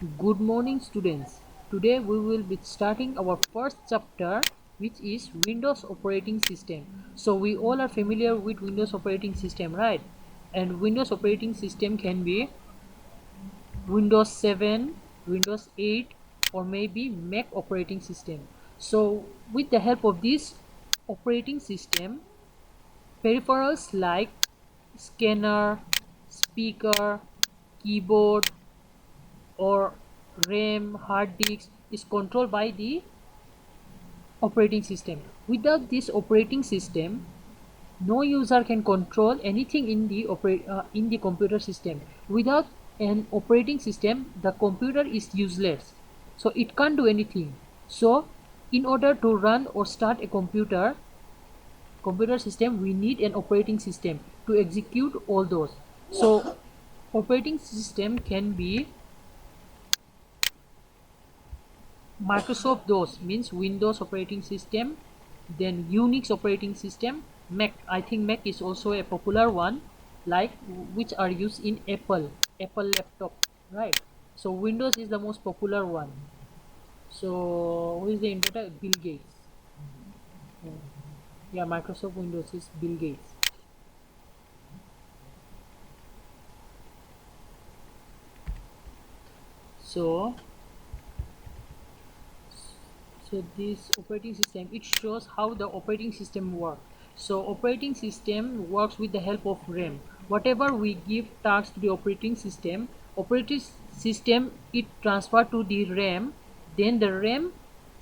Good morning, students. Today we will be starting our first chapter, which is Windows operating system. So we all are familiar with Windows operating system, right? And Windows operating system can be Windows 7, Windows 8, or maybe Mac operating system. So with the help of this operating system, peripherals like scanner, speaker, keyboard, or RAM, hard disk is controlled by the operating system. Without this operating system, no user can control anything in the computer system. Without an operating system, the computer is useless. So it can't do anything. So in order to run or start a computer system, we need an operating system to execute all those. So operating system can be Microsoft DOS, means Windows operating system, then Unix operating system, Mac. I think Mac is also a popular one, like which are used in Apple laptop, right? So Windows is the most popular one. So who is the inventor? Bill Gates. Yeah, Microsoft Windows is Bill Gates. So so this operating system, it shows how the operating system works. So operating system works with the help of RAM. Whatever we give tasks to the operating system, it transfer to the RAM. Then the RAM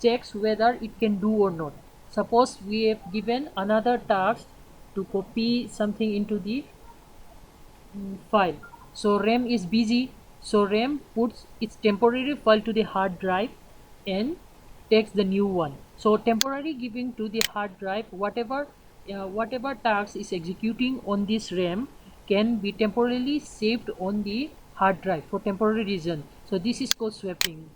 checks whether it can do or not. Suppose we have given another task to copy something into the file. So RAM is busy. So RAM puts its temporary file to the hard drive and takes the new one. So temporary giving to the hard drive, whatever task is executing on this RAM can be temporarily saved on the hard drive for temporary reason. So this is called swapping.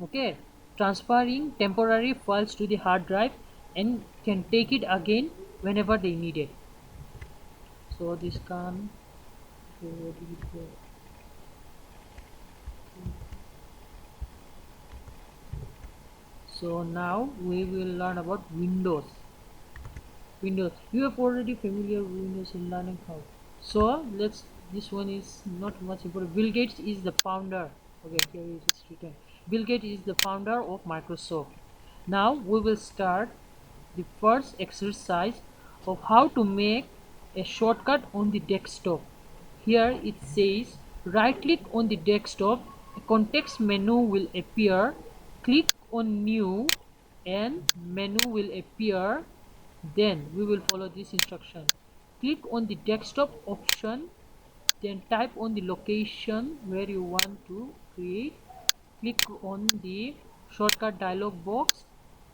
Okay, transferring temporary files to the hard drive and can take it again whenever they need it. So this can. So now we will learn about Windows. Windows. You have already familiar with Windows and learning how. So let's. This one is not much important. Bill Gates is the founder. Okay, here it is written. Bill Gates is the founder of Microsoft. Now we will start the first exercise of how to make a shortcut on the desktop. Here it says right click on the desktop, a context menu will appear, click on new and menu will appear. Then we will follow this instruction. Click on the desktop option, then type on the location where you want to create. Click on the shortcut dialog box,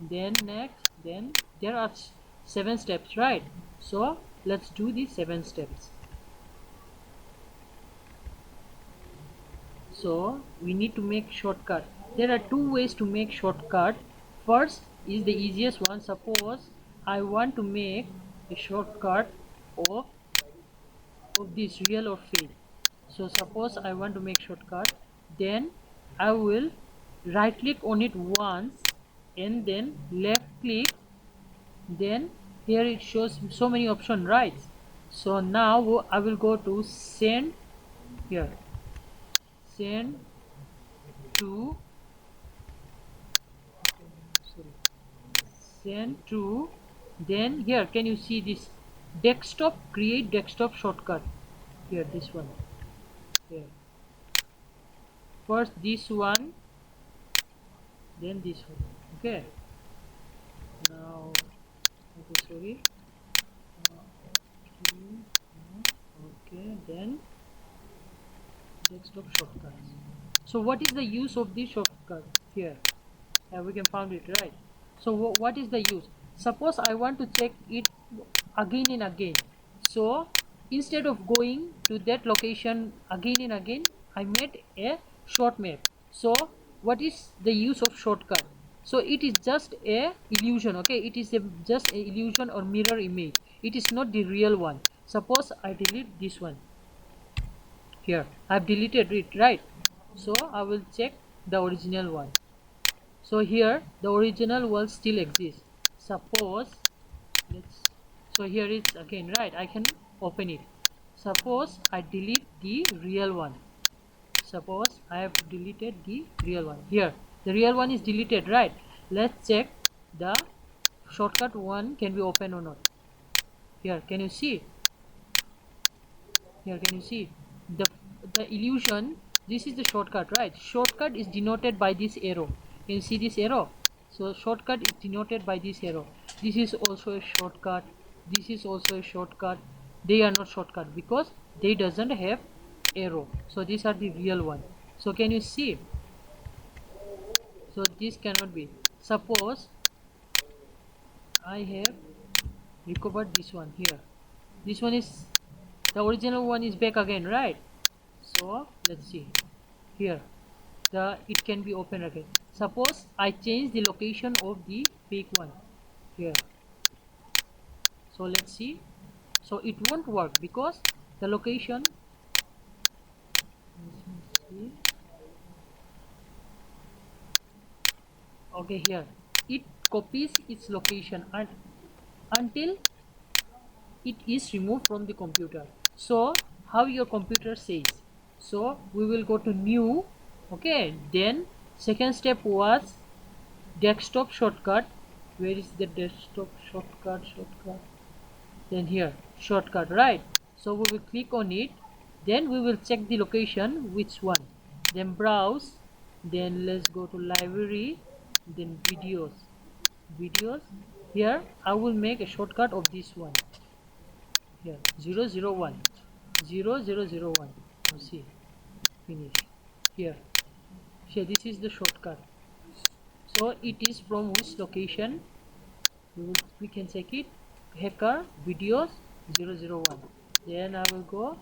then next, then there are 7 steps, right? So let's do the 7 steps. So we need to make shortcut. There are two ways to make shortcut. First is the easiest one. Suppose I want to make a shortcut of this real or fake. So suppose I want to make shortcut, then I will right click on it once and then left click. Then here it shows so many options, right? So now I will go to send. Here, send to, sorry, send to, then here can you see this desktop, create desktop shortcut. Here, this one. Here, first this one, then this one. Okay, now, okay, sorry. Okay, then desktop shortcuts. So what is the use of this shortcut? Here, we can find it, right? So what is the use? Suppose I want to check it again and again. So instead of going to that location again and again, I made a short map. So what is the use of shortcut? So it is just a illusion. Okay, it is just a illusion or mirror image. It is not the real one. Suppose I delete this one. Here I've deleted it, right? So I will check the original one. So here the original one still exists. Suppose let's so here it's again, right? I can open it. Suppose I delete the real one. Suppose I have deleted the real one. Here the real one is deleted, right? Let's check the shortcut one can be open or not. Here can you see? Here can you see the illusion? This is the shortcut, right? Shortcut is denoted by this arrow. Can you see this arrow? So shortcut is denoted by this arrow. This is also a shortcut. This is also a shortcut. They are not shortcut because they doesn't have arrow. So these are the real one. So can you see? So this cannot be. Suppose I have recovered this one here. This one is the original one is back again, right? So let's see here it can be open again. Suppose I change the location of the fake one here. So let's see. So it won't work because the location, okay, here it copies its location and until it is removed from the computer. So how your computer says? So we will go to new. Okay, then second step was desktop shortcut. Where is the desktop shortcut? Then here shortcut, right? So we will click on it, then we will check the location which one, then browse, then let's go to library, then videos. Here I will make a shortcut of this one. Here 001 0001. See, finish. Here this is the shortcut. So it is from which location? We can check it. Hacker videos 001. Then I will go,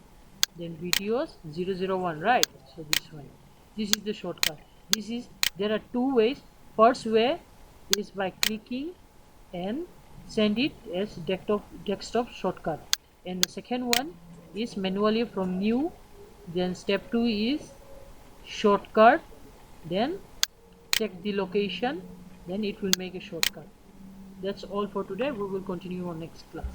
then videos 001, right? So this is the shortcut. There are two ways. First way is by clicking and send it as desktop shortcut, and the second one is manually from new. Then step 2 is shortcut, then check the location, then it will make a shortcut. That's all for today. We will continue on next class.